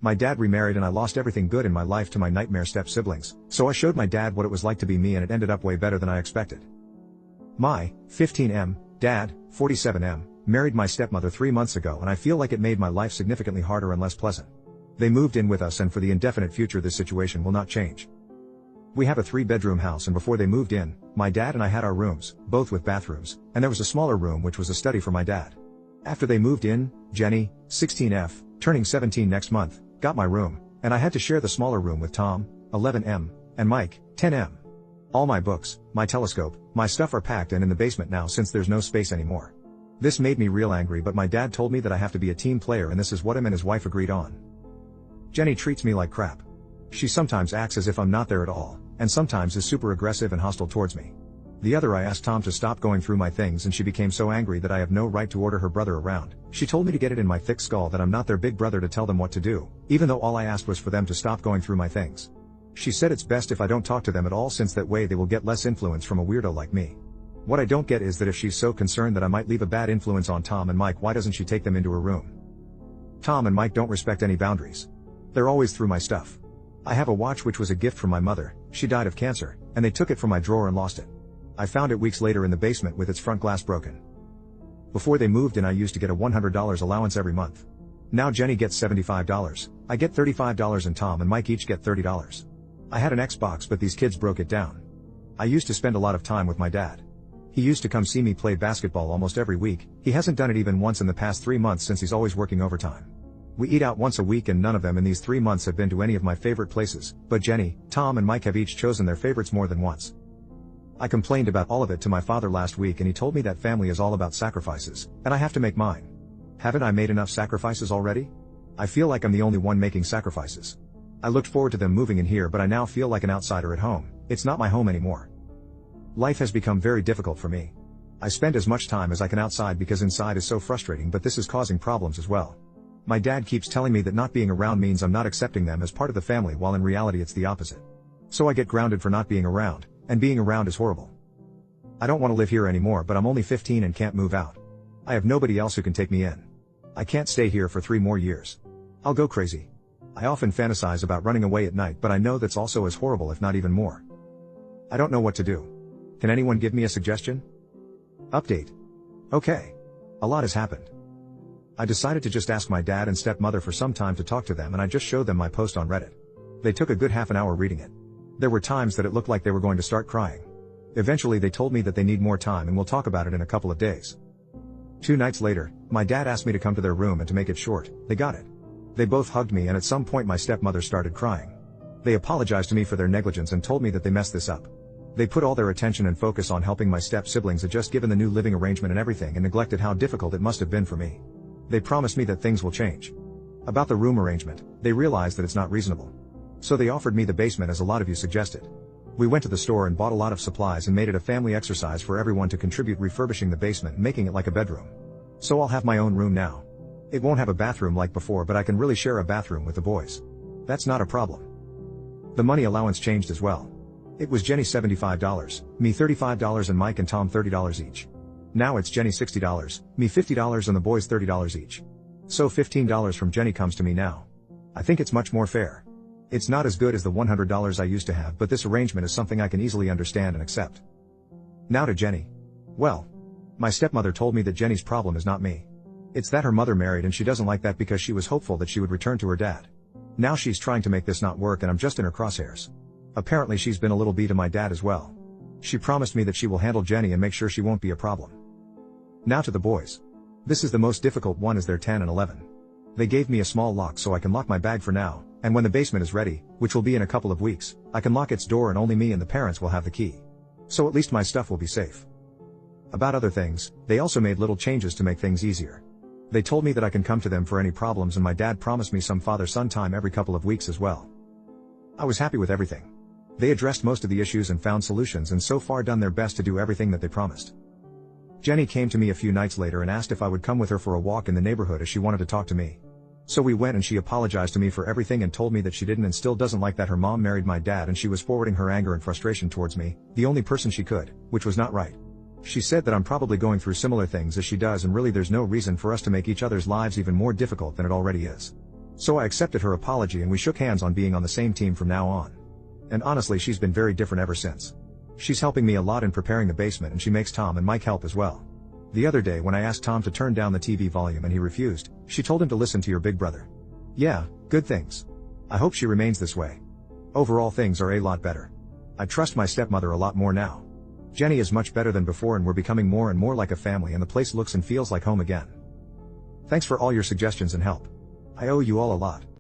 My dad remarried and I lost everything good in my life to my nightmare step-siblings, so I showed my dad what it was like to be me and it ended up way better than I expected. My 15M dad, 47M, married my stepmother 3 months ago and I feel like it made my life significantly harder and less pleasant. They moved in with us and for the indefinite future this situation will not change. We have a 3-bedroom house and before they moved in, my dad and I had our rooms, both with bathrooms, and there was a smaller room which was a study for my dad. After they moved in, Jenny, 16F, turning 17 next month, got my room, and I had to share the smaller room with Tom, 11M, and Mike, 10M. All my books, my telescope, my stuff are packed and in the basement now since there's no space anymore. This made me real angry but my dad told me that I have to be a team player and this is what him and his wife agreed on. Jenny treats me like crap. She sometimes acts as if I'm not there at all, and sometimes is super aggressive and hostile towards me. The other I asked Tom to stop going through my things and she became so angry that I have no right to order her brother around. She told me to get it in my thick skull that I'm not their big brother to tell them what to do, even though all I asked was for them to stop going through my things. She said it's best if I don't talk to them at all since that way they will get less influence from a weirdo like me. What I don't get is that if she's so concerned that I might leave a bad influence on Tom and Mike, why doesn't she take them into her room? Tom and Mike don't respect any boundaries. They're always through my stuff. I have a watch which was a gift from my mother, she died of cancer, and they took it from my drawer and lost it. I found it weeks later in the basement with its front glass broken. Before they moved in I used to get a $100 allowance every month. Now Jenny gets $75, I get $35 and Tom and Mike each get $30. I had an Xbox but these kids broke it down. I used to spend a lot of time with my dad. He used to come see me play basketball almost every week, he hasn't done it even once in the past 3 months since he's always working overtime. We eat out once a week and none of them in these 3 months have been to any of my favorite places, but Jenny, Tom and Mike have each chosen their favorites more than once. I complained about all of it to my father last week and he told me that family is all about sacrifices, and I have to make mine. Haven't I made enough sacrifices already? I feel like I'm the only one making sacrifices. I looked forward to them moving in here but I now feel like an outsider at home, it's not my home anymore. Life has become very difficult for me. I spend as much time as I can outside because inside is so frustrating but this is causing problems as well. My dad keeps telling me that not being around means I'm not accepting them as part of the family while in reality it's the opposite. So I get grounded for not being around, and being around is horrible. I don't want to live here anymore but I'm only 15 and can't move out. I have nobody else who can take me in. I can't stay here for 3 more years. I'll go crazy. I often fantasize about running away at night but I know that's also as horrible if not even more. I don't know what to do. Can anyone give me a suggestion? Update. Okay. A lot has happened. I decided to just ask my dad and stepmother for some time to talk to them and I just showed them my post on Reddit. They took a good half an hour reading it. There were times that it looked like they were going to start crying. Eventually they told me that they need more time and we'll talk about it in a couple of days. 2 nights later, my dad asked me to come to their room and to make it short, they got it. They both hugged me and at some point my stepmother started crying. They apologized to me for their negligence and told me that they messed this up. They put all their attention and focus on helping my step-siblings adjust given the new living arrangement and everything and neglected how difficult it must have been for me. They promised me that things will change. About the room arrangement, they realized that it's not reasonable. So they offered me the basement as a lot of you suggested. We went to the store and bought a lot of supplies and made it a family exercise for everyone to contribute refurbishing the basement and making it like a bedroom. So I'll have my own room now. It won't have a bathroom like before but I can really share a bathroom with the boys. That's not a problem. The money allowance changed as well. It was Jenny $75, me $35 and Mike and Tom $30 each. Now it's Jenny $60, me $50 and the boys $30 each. So $15 from Jenny comes to me now. I think it's much more fair. It's not as good as the $100 I used to have but this arrangement is something I can easily understand and accept. Now to Jenny. Well, my stepmother told me that Jenny's problem is not me. It's that her mother married and she doesn't like that because she was hopeful that she would return to her dad. Now she's trying to make this not work and I'm just in her crosshairs. Apparently she's been a little bee to my dad as well. She promised me that she will handle Jenny and make sure she won't be a problem. Now to the boys. This is the most difficult one as they're 10 and 11. They gave me a small lock so I can lock my bag for now, and when the basement is ready, which will be in a couple of weeks, I can lock its door and only me and the parents will have the key. So at least my stuff will be safe. About other things, they also made little changes to make things easier. They told me that I can come to them for any problems and my dad promised me some father-son time every couple of weeks as well. I was happy with everything. They addressed most of the issues and found solutions and so far done their best to do everything that they promised. Jenny came to me a few nights later and asked if I would come with her for a walk in the neighborhood as she wanted to talk to me. So we went and she apologized to me for everything and told me that she didn't and still doesn't like that her mom married my dad and she was forwarding her anger and frustration towards me, the only person she could, which was not right. She said that I'm probably going through similar things as she does and really there's no reason for us to make each other's lives even more difficult than it already is. So I accepted her apology and we shook hands on being on the same team from now on. And honestly, she's been very different ever since. She's helping me a lot in preparing the basement and she makes Tom and Mike help as well. The other day when I asked Tom to turn down the TV volume and he refused, she told him to listen to your big brother. Yeah, good things. I hope she remains this way. Overall things are a lot better. I trust my stepmother a lot more now. Jenny is much better than before and we're becoming more and more like a family and the place looks and feels like home again. Thanks for all your suggestions and help. I owe you all a lot.